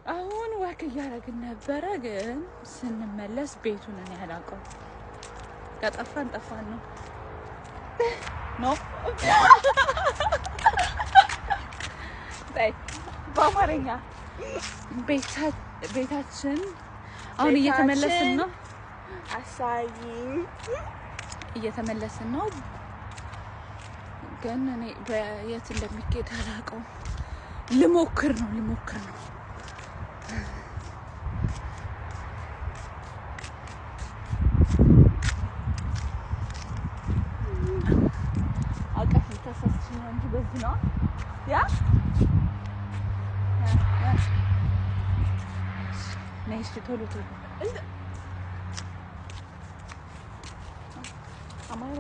አሁን ወክ እያደረግን ነበረ ግን ስንመለስ ቤቱን እኔ አላውቀው ከጠፋን ጠፋን ነው ነው በአማርኛ ቤታችን አሁን እየተመለስን ነው አሳይ እየተመለስን ነው ግን እኔ በየት እንደሚኬድ አላውቀው ልሞክር ነው አቀፍ ተሰስችኝ እንጂ በዚህ ነው ያ ነይስ ቶሎ አማሮ